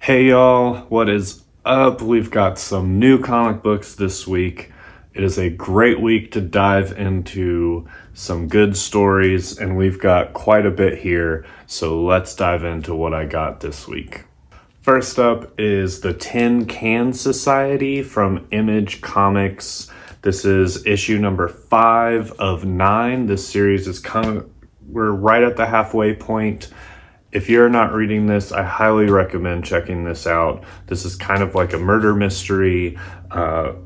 Hey y'all, what is up? We've got some new comic books this week. It is a great week to dive into some good stories, and we've got quite a bit here, so let's dive into what I got this week. First up is the Tin Can Society from Image Comics. This is issue number 5 of 9. This series is we're right at the halfway point. If you're not reading this, I highly recommend checking this out. This is kind of like a murder mystery.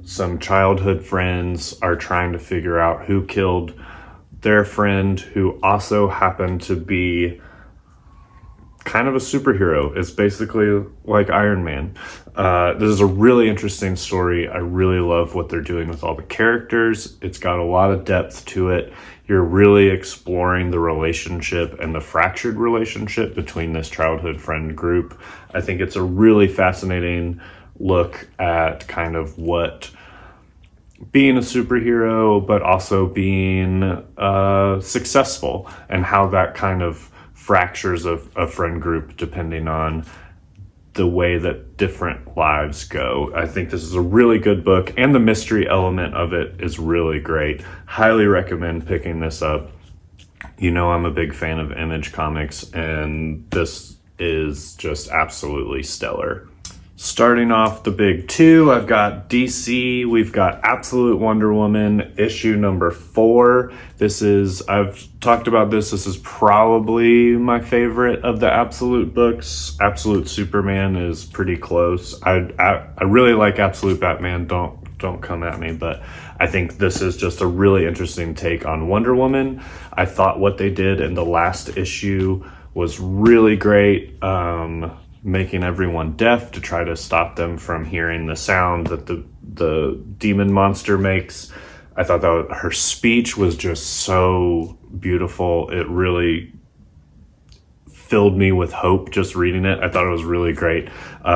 Some childhood friends are trying to figure out who killed their friend, who also happened to be kind of a superhero. It's basically like Iron Man. This is a really interesting story. I really love what they're doing with all the characters. It's got a lot of depth to it. You're really exploring the relationship and the fractured relationship between this childhood friend group. I think it's a really fascinating look at kind of what being a superhero, but also being successful, and how that kind of fractures a friend group depending on the way that different lives go. I think this is a really good book, and the mystery element of it is really great. Highly recommend picking this up. You know, I'm a big fan of Image Comics, and this is just absolutely stellar. Starting off the big two, I've got DC. We've got Absolute Wonder Woman, issue number 4. I've talked about this. This is probably my favorite of the Absolute books. Absolute Superman is pretty close. I really like Absolute Batman. Don't come at me, but I think this is just a really interesting take on Wonder Woman. I thought what they did in the last issue was really great. Making everyone deaf to try to stop them from hearing the sound that the demon monster makes. I thought that her speech was just so beautiful. It really filled me with hope just reading it. I thought it was really great.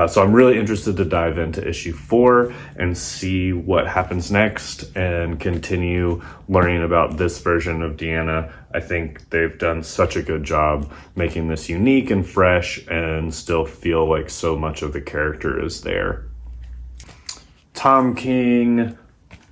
So I'm really interested to dive into issue 4 and see what happens next and continue learning about this version of Deanna. I think they've done such a good job making this unique and fresh and still feel like so much of the character is there. Tom King,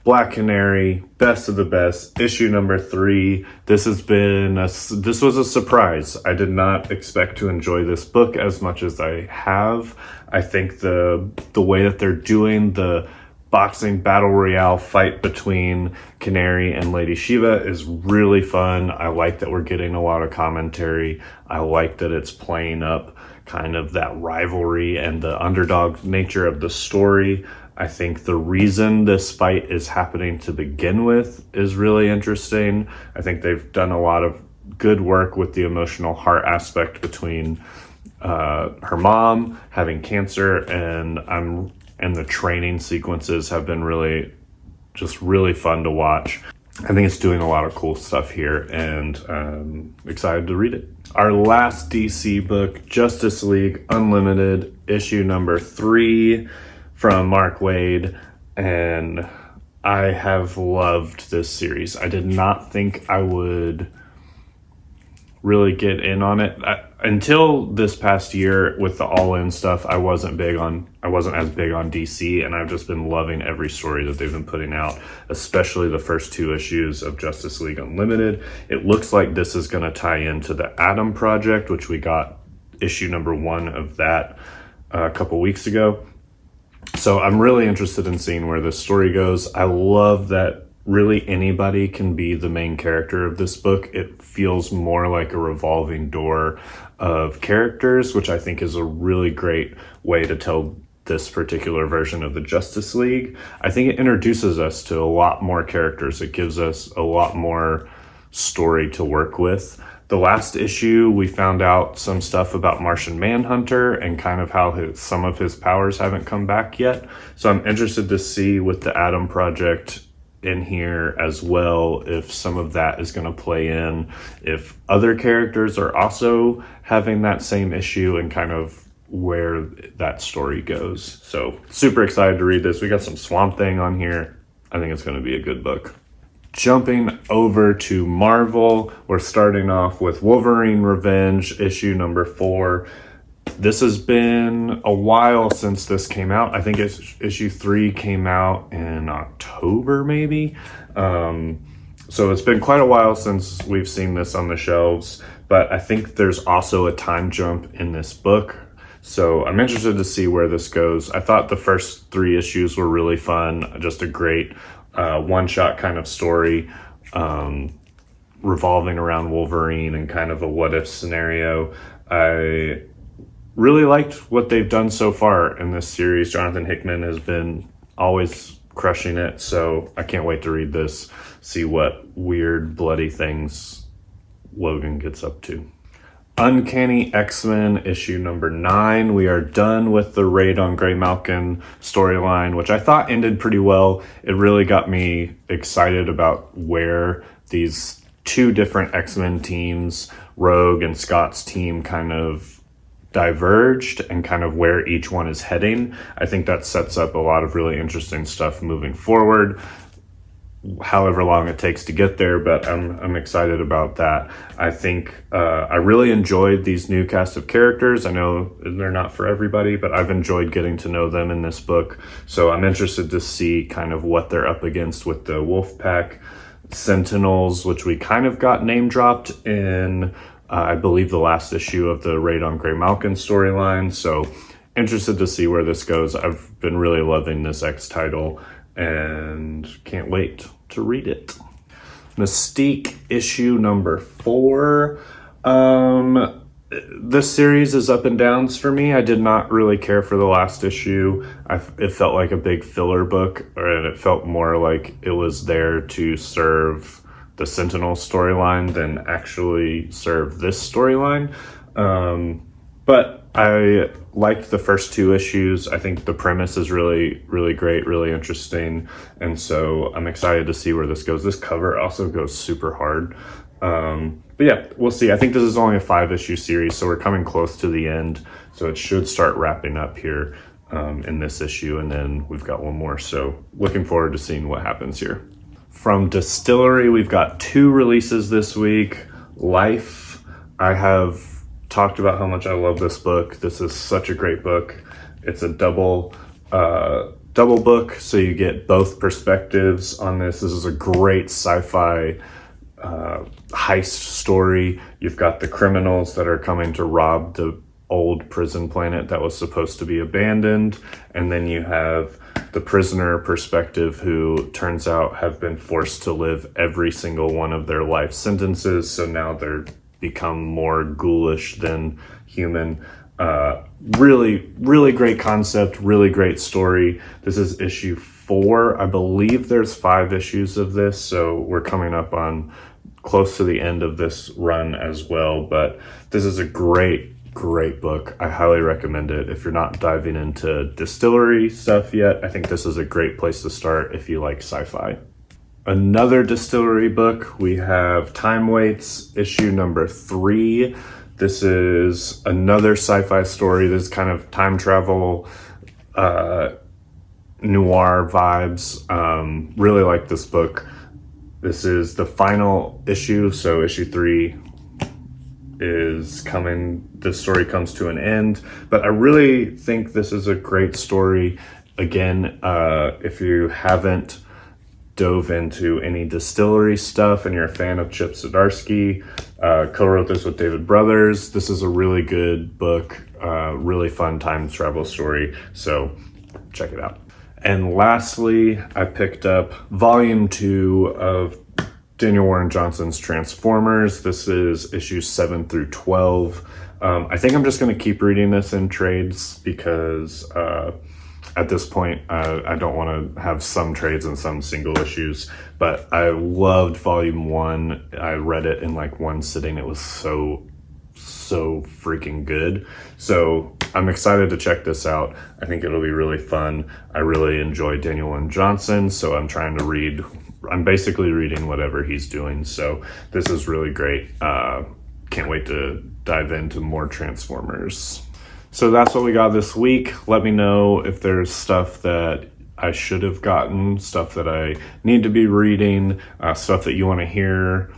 Black Canary, Best of the Best, issue number 3. This was a surprise. I did not expect to enjoy this book as much as I have. I think the way that they're doing the boxing battle royale fight between Canary and Lady Shiva is really fun. I like that we're getting a lot of commentary. I like that it's playing up kind of that rivalry and the underdog nature of the story. I think the reason this fight is happening to begin with is really interesting. I think they've done a lot of good work with the emotional heart aspect between her mom having cancer, and the training sequences have been really fun to watch. I think it's doing a lot of cool stuff here, and I'm excited to read it. Our last DC book, Justice League Unlimited, issue number 3 from Mark Waid, and I have loved this series. I did not think I would really get in on it. Until this past year with the All-In stuff, I wasn't as big on DC, and I've just been loving every story that they've been putting out, especially the first 2 issues of Justice League Unlimited. It looks like this is going to tie into the Atom Project, which we got issue number 1 of that a couple weeks ago. So I'm really interested in seeing where this story goes. I love that really anybody can be the main character of this book. It feels more like a revolving door of characters, which I think is a really great way to tell this particular version of the Justice League. I think it introduces us to a lot more characters. It gives us a lot more story to work with. The last issue, we found out some stuff about Martian Manhunter and kind of how some of his powers haven't come back yet. So I'm interested to see with the Atom Project in here as well, if some of that is going to play in, if other characters are also having that same issue, and kind of where that story goes. So super excited to read this. We got some Swamp Thing on here. I think it's going to be a good book. Jumping over to Marvel, we're starting off with Wolverine Revenge, issue number 4. This has been a while since this came out. I think issue 3 came out in October, maybe. So it's been quite a while since we've seen this on the shelves, but I think there's also a time jump in this book. So I'm interested to see where this goes. I thought the first 3 issues were really fun, just a great one-shot kind of story, revolving around Wolverine and kind of a what-if scenario. I really liked what they've done so far in this series. Jonathan Hickman has been always crushing it, so I can't wait to read this, see what weird, bloody things Logan gets up to. Uncanny X-Men issue number 9. We are done with the Raid on Graymalkin storyline, which I thought ended pretty well. It really got me excited about where these 2 different X-Men teams, Rogue and Scott's team, kind of diverged and kind of where each one is heading. I think that sets up a lot of really interesting stuff moving forward, however long it takes to get there, but I'm excited about that. I think I really enjoyed these new cast of characters. I know they're not for everybody, but I've enjoyed getting to know them in this book. So I'm interested to see kind of what they're up against with the Wolfpack Sentinels, which we kind of got name dropped in I believe the last issue of the Raid on Graymalkin storyline. So interested to see where this goes. I've been really loving this X title and can't wait to read it. Mystique issue number 4. This series is up and downs for me. I did not really care for the last issue. It felt like a big filler book, and it felt more like it was there to serve the Sentinel storyline than actually serve this storyline. But I liked the first 2 issues. I think the premise is really, really great, really interesting. And so I'm excited to see where this goes. This cover also goes super hard. But yeah, we'll see. I think this is only a 5-issue series, so we're coming close to the end. So it should start wrapping up here in this issue. And then we've got one more. So looking forward to seeing what happens here. From Distillery, we've got 2 releases this week. Life. I have talked about how much I love this book. This is such a great book. It's a double book, so you get both perspectives on this. This is a great sci-fi heist story. You've got the criminals that are coming to rob the old prison planet that was supposed to be abandoned, and then you have the prisoner perspective, who turns out have been forced to live every single one of their life sentences, so now they're become more ghoulish than human. Really, really great concept, really great story. This is issue 4. I believe there's 5 issues of this, so we're coming up on close to the end of this run as well, but this is a great book. I highly recommend it. If you're not diving into Distillery stuff yet, I think this is a great place to start if you like sci-fi. Another Distillery book, we have Time Waits, issue number 3. This is another sci-fi story. This is kind of time travel, noir vibes. Really like this book. This is the final issue, so issue 3 is coming. This story comes to an end, but I really think this is a great story. Again, if you haven't dove into any Distillery stuff and you're a fan of Chip Zdarsky, co-wrote this with David Brothers. This is a really good book, really fun time travel story, so check it out. And lastly, I picked up volume 2 of Daniel Warren Johnson's Transformers. This is issues 7 through 12. I think I'm just going to keep reading this in trades because at this point, I don't want to have some trades and some single issues, but I loved volume 1. I read it in like one sitting. It was so freaking good. So I'm excited to check this out. I think it'll be really fun. I really enjoy Daniel Warren Johnson, so I'm basically reading whatever he's doing. So this is really great. Can't wait to dive into more Transformers. So that's what we got this week. Let me know if there's stuff that I should have gotten, stuff that I need to be reading, stuff that you want to hear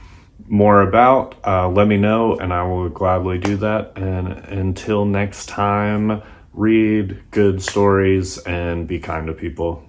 more about, let me know and I will gladly do that. And until next time, read good stories and be kind to people.